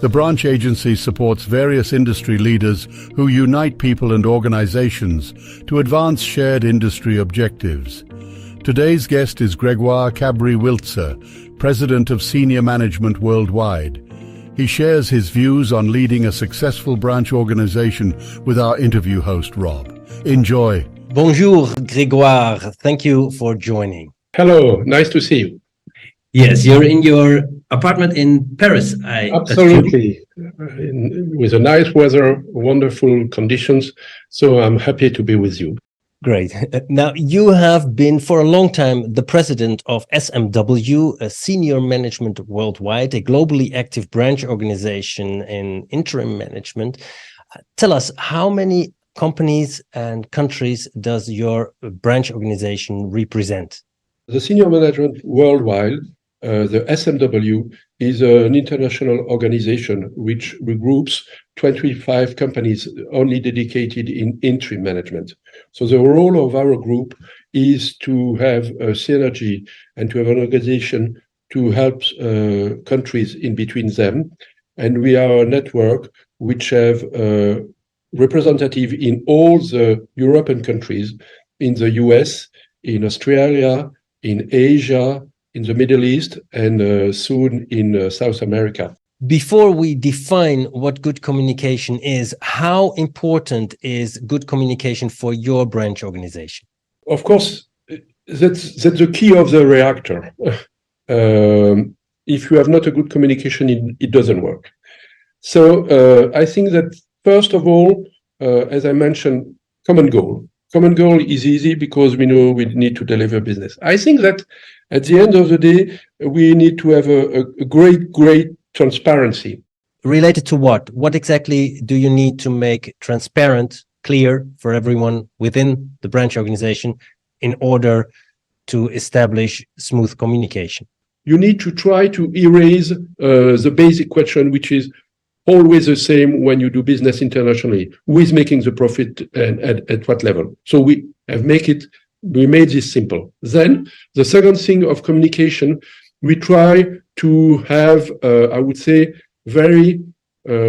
The branch agency supports various industry leaders who unite people and organizations to advance shared industry objectives. Today's guest is Grégoire Cabri-Wiltzer, President of Senior Management Worldwide. He shares his views on leading a successful branch organization with our interview host, Rob. Enjoy. Bonjour, Grégoire. Thank you for joining. Hello, nice to see you. Yes, you're in your apartment in Paris. Absolutely, with a nice weather, wonderful conditions. So I'm happy to be with you. Great. Now, you have been for a long time the president of SMW, a Senior Management Worldwide, a globally active branch organization in interim management. Tell us, how many companies and countries does your branch organization represent? The Senior Management Worldwide, the SMW, is an international organization which regroups 25 companies only dedicated in interim management. So the role of our group is to have a synergy and to have an organization to help countries in between them. And we are a network which have representative in all the European countries, in the US, in Australia, in Asia, in the Middle East, and soon in South America. Before we define what good communication is, how important is good communication for your branch organization? Of course, that's the key of the reactor. If you have not a good communication, it doesn't work. So I think that first of all, as I mentioned, common goal. Common goal is easy because we know we need to deliver business. I think that at the end of the day, we need to have a great transparency. Related to what? What exactly do you need to make transparent, clear for everyone within the branch organization in order to establish smooth communication? You need to try to erase the basic question, which is always the same when you do business internationally. Who is making the profit and at what level? So we made this simple. Then the second thing of communication, we try to have, I would say, very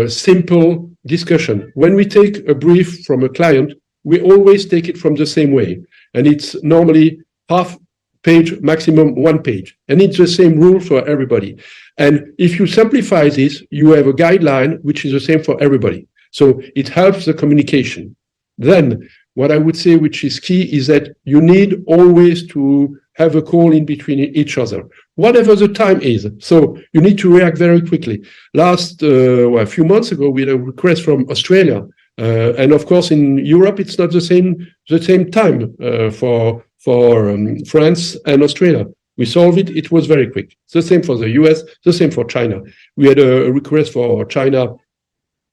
simple discussion. When we take a brief from a client, we always take it from the same way. And it's normally half page, maximum 1 page. And it's the same rule for everybody. And if you simplify this, you have a guideline which is the same for everybody. So it helps the communication. Then what I would say, which is key, is that you need always to have a call in between each other, whatever the time is. So you need to react very quickly. A few months ago, we had a request from Australia. And of course, in Europe, it's not the same time for France and Australia. We solved it. It was very quick. The same for the US, the same for China. We had a request for China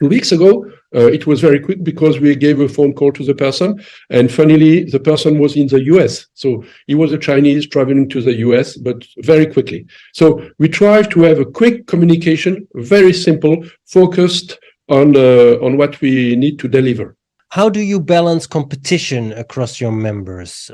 2 weeks ago. It was very quick because we gave a phone call to the person. And funnily, the person was in the US. So he was a Chinese traveling to the US, but very quickly. So we try to have a quick communication, very simple, focused on what we need to deliver. How do you balance competition across your members?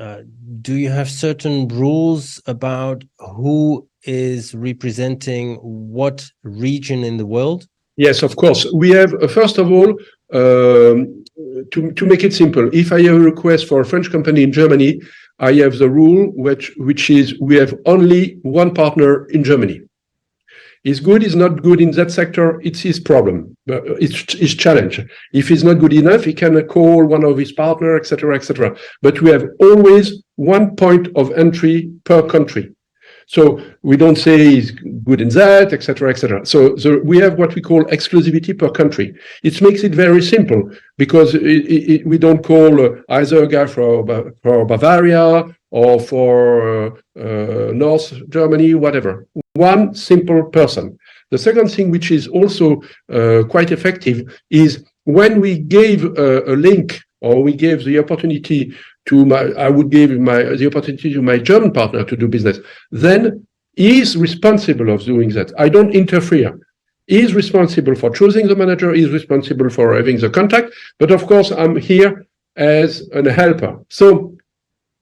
Do you have certain rules about who is representing what region in the world? Yes, of course. We have, first of all, to make it simple, if I have a request for a French company in Germany, I have the rule which is we have only one partner in Germany. Is good, is not good in that sector, it's his problem, it's his challenge. If he's not good enough, he can call one of his partners, etc., etc. But we have always one point of entry per country. So we don't say he's good in that, etc., etc. So we have what we call exclusivity per country. It makes it very simple because we don't call either a guy for Bavaria or for North Germany, whatever. One simple person. The second thing, which is also quite effective, is when we gave a link or we gave the opportunity to the opportunity to my German partner to do business, then he is responsible of doing that. I don't interfere. He is responsible for choosing the manager, he is responsible for having the contact, but of course I'm here as a helper. So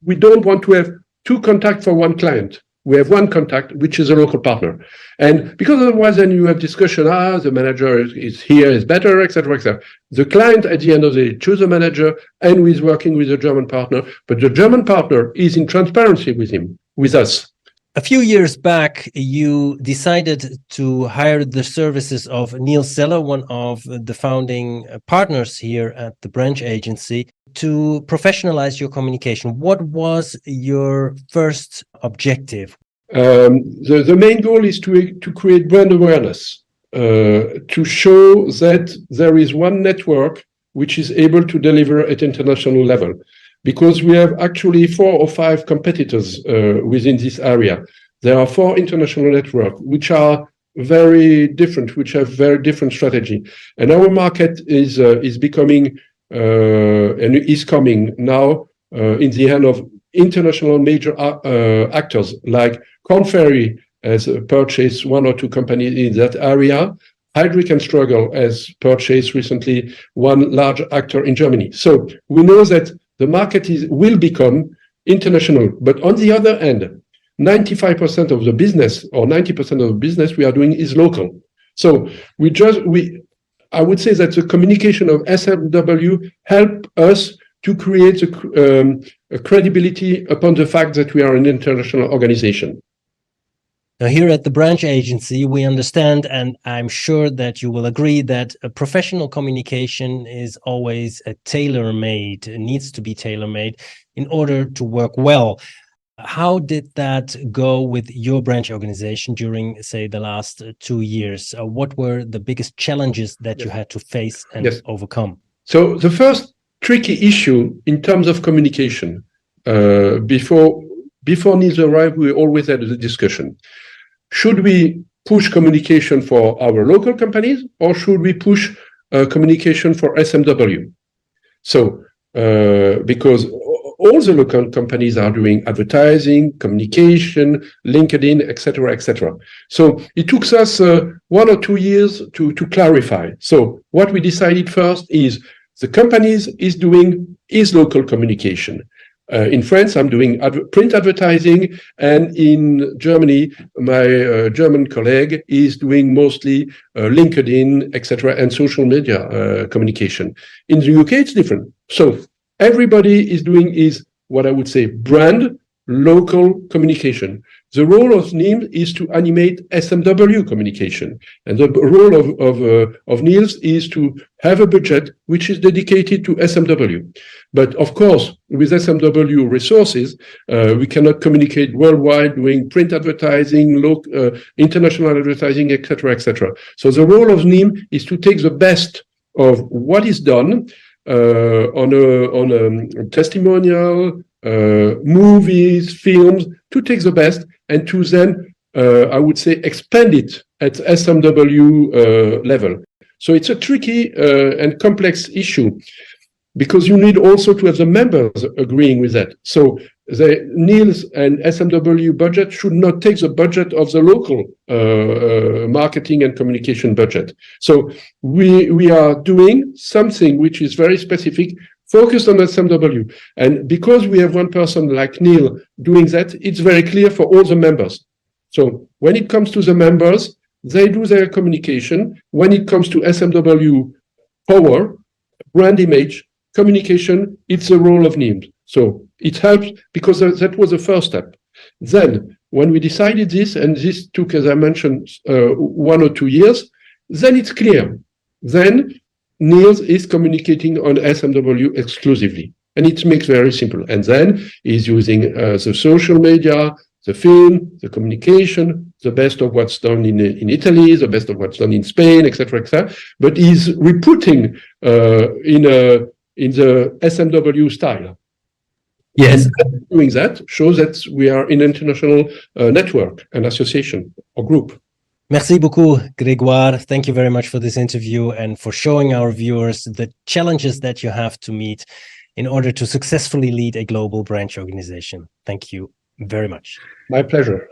we don't want to have two contacts for one client. We have one contact, which is a local partner. And because otherwise then you have discussion, the manager is here, is better, etc., etc. The client at the end of the day chooses a manager and who is working with a German partner, but the German partner is in transparency with him, with us. A few years back, you decided to hire the services of Neil Seller, one of the founding partners here at the branch agency, to professionalize your communication. What was your first objective? The main goal is to create brand awareness, to show that there is one network which is able to deliver at international level. Because we have actually 4 or 5 competitors within this area. There are 4 international networks which are very different, which have very different strategy. And our market is becoming and is coming now in the hand of international major actors like Korn Ferry has purchased 1 or 2 companies in that area. Heidrick & Struggles has purchased recently 1 large actor in Germany. So we know that the market will become international, but on the other hand, 95% of the business or 90% of the business we are doing is local. So I would say that the communication of SMW help us to create a credibility upon the fact that we are an international organization. Now, here at the branch agency, we understand, and I'm sure that you will agree, that a professional communication is always tailor-made, needs to be tailor-made in order to work well. How did that go with your branch organization during, say, the last 2 years? What were the biggest challenges that you had to face and overcome? So the first tricky issue in terms of communication, before Niels arrived, we always had a discussion. Should we push communication for our local companies or should we push communication for SMW? So, because all the local companies are doing advertising, communication, LinkedIn, etc., etc. So it took us 1 or 2 years to clarify. So what we decided first is the companies is doing local communication. In France, I'm doing print advertising, and in Germany, my German colleague is doing mostly LinkedIn, etc., and social media communication. In the UK, it's different. So everybody is doing what I would say brand local communication. The role of Niels is to animate SMW communication, and the role of Niels is to have a budget which is dedicated to SMW. But of course, with SMW resources, we cannot communicate worldwide doing print advertising, international advertising, etc., etc. So the role of Niels is to take the best of what is done on a testimonial, movies, films, to take the best and to then, I would say, expand it at SMW level. So it's a tricky and complex issue because you need also to have the members agreeing with that. So the Niels and SMW budget should not take the budget of the local marketing and communication budget. So we are doing something which is very specific, focused on SMW. And because we have one person like Neil doing that, it's very clear for all the members. So when it comes to the members, they do their communication. When it comes to SMW power, brand image, communication, it's the role of Niels. So it helps because that was the first step. Then when we decided this, and this took, as I mentioned, 1 or 2 years, then it's clear. Then Niels is communicating on SMW exclusively. And it makes very simple. And then he's using the social media, the film, the communication, the best of what's done in Italy, the best of what's done in Spain, etc., etc. But he's rebooting in the SMW style. Yes. And doing that shows that we are in an international network, an association or group. Merci beaucoup, Grégoire. Thank you very much for this interview and for showing our viewers the challenges that you have to meet in order to successfully lead a global branch organization. Thank you very much. My pleasure.